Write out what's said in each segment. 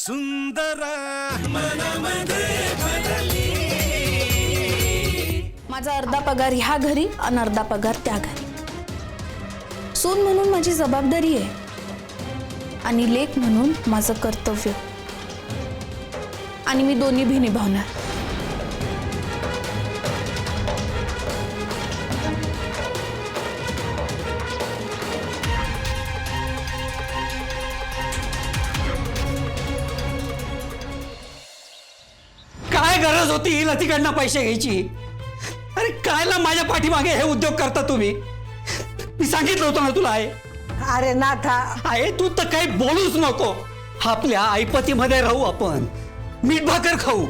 सुंदर मनामध्ये भरली. माझा अर्धा पगार ह्या घरी आणि अर्धा पगार त्या घरी. सून म्हणून माझी जबाबदारी आहे आणि लेक म्हणून माझं कर्तव्य, आणि मी दोन्ही भी निभावणार. काय गरज होती लतीकडनं पैसे घ्यायची? अरे कायला माझ्या पाठीमागे हे उद्योग करता तुम्ही? मी सांगितलं होतं ना तुला आहे. अरे नाथा, आहे तू तर काही बोलूच नको. आपल्या ऐपतीमध्ये राहू आपण, मीठ भाकर खाऊ.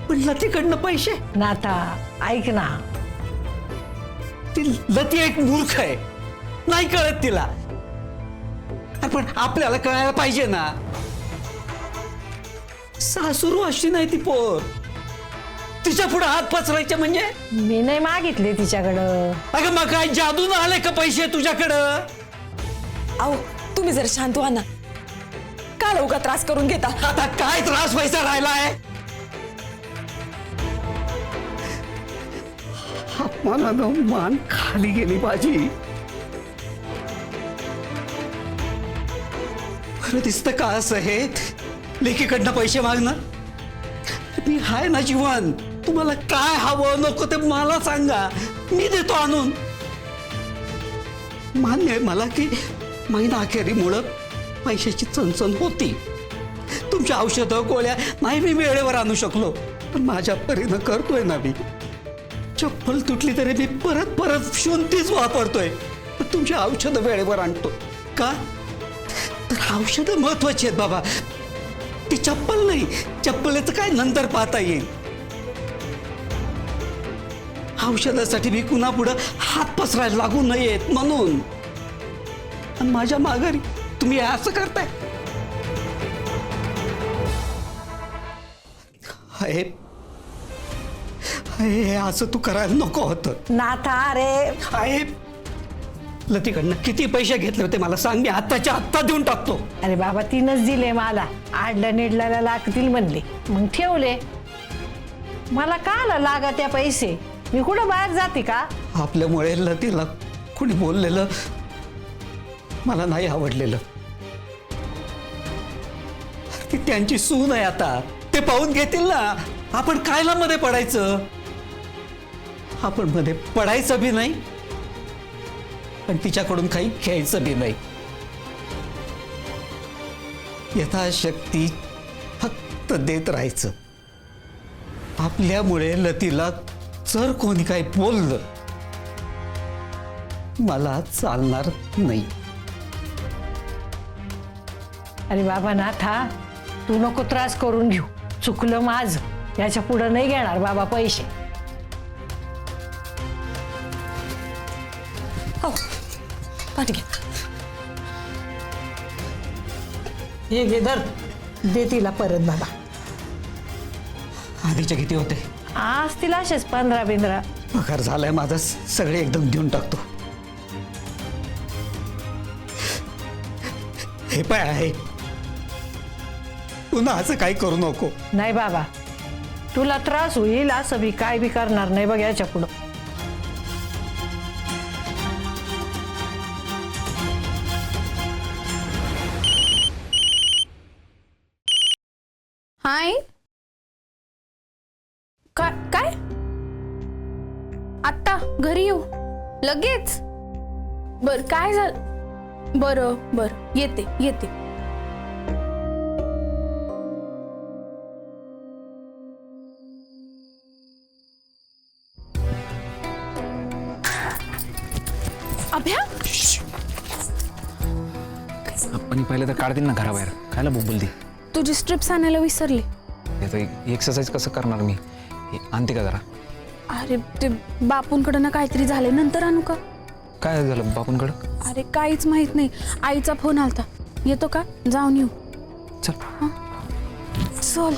पण लतीकडनं पैसे? नाथा ऐक ना, ती लती एक मूर्ख आहे, नाही कळत तिला. पण आपल्याला कळायला पाहिजे ना. सासुरू अशी नाही ती पोर, तिच्या पुढे हात पसरायचे म्हणजे. मी नाही मागितले तिच्याकडं. अगं मग काय जादून आले का पैसे तुझ्याकडं? अहो तुम्ही जर शांत व्हा ना, का लवकर त्रास करून घेता? आता काय त्रास व्हायचा राहिलाय? अपमानानं मान खाली गेली माझी. खरं दिसतं का असं हे लेकीकडनं पैसे मागणं? मी हाय ना जीवन, तुम्हाला काय हवं नको ते मला सांगा, मी देतो आणून. मान्य आहे मला की महिना अखेरीमुळं पैशाची चणचण होती. तुमच्या औषधं गोळ्या नाही मी वेळेवर आणू शकलो, पण माझ्या परीनं करतोय ना मी. चप्पल तुटली तरी मी परत परत शोधतीच वापरतोय, पण तुमची औषधं वेळेवर आणतो. का तर औषधं महत्वाची आहेत बाबा, ती चप्पल नाही. चप्पलेचं काय नंतर पाहता येईल. औषधासाठी मी कुणा पुढं हात पसरायला लागू नयेत म्हणून. आणि माझ्या माघारी तुम्ही असं करताय. हे असं तू करायला नको होतं. नाथा अरे, आहे लतीकडनं किती पैसे घेतले होते मला सांग, मी आत्ताच्या आत्ता देऊन टाकतो. अरे बाबा तिनंच दिले मला. आडल्या निडल्याला लागतील म्हणले, मग ठेवले. मला का लागा त्या पैसे? मी कुठं बाहेर जाते का? आपल्यामुळे लतीला कुणी बोललेलं मला नाही आवडलेलं. ती त्यांची सून आहे, आता ते पाहून घेतील ना. आपण कायला मध्ये पडायचं? आपण मध्ये पडायचं बी नाही, पण तिच्याकडून काही घ्यायचं बी नाही. यथाशक्ती फक्त देत राहायचं. आपल्यामुळे लतीला जर कोणी काही बोललं मला चालणार नाही. अरे बाबा नाथा, तू नको त्रास करून घेऊ. चुकलं माझं, याच्या पुढं नाही घेणार बाबा पैसे. हो पाठी घ्या. हे घे धर, दे तिला परत बाबा. आधीचे किती होते? आज तिला असेच 15-15. पगार झालाय माझा, सगळे एकदम देऊन टाकतो. हे पाय आहे, पुन्हा असं काही करू नको. नाही बाबा, तुला त्रास होईल असं मी काय बी करणार नाही बघ याच्या पुढं. हाय, काय आत्ता घरी येऊ लगेच? बर काय झालं? बर येते येते. अभ्या, आपण पहिले तर काढतील ना घराबाहेर, खायला बोलती. तुझी स्ट्रिप्स आणायला विसरली. एक्सरसाइज कसं करणार मी? आणते का जरा? अरे ते बापूंकडं ना काहीतरी झालंय, नंतर आणू का? काय झालं बापूंकडं? अरे काहीच माहित नाही, आईचा फोन आलता. येतो का? जाऊन येऊ. चल. चल.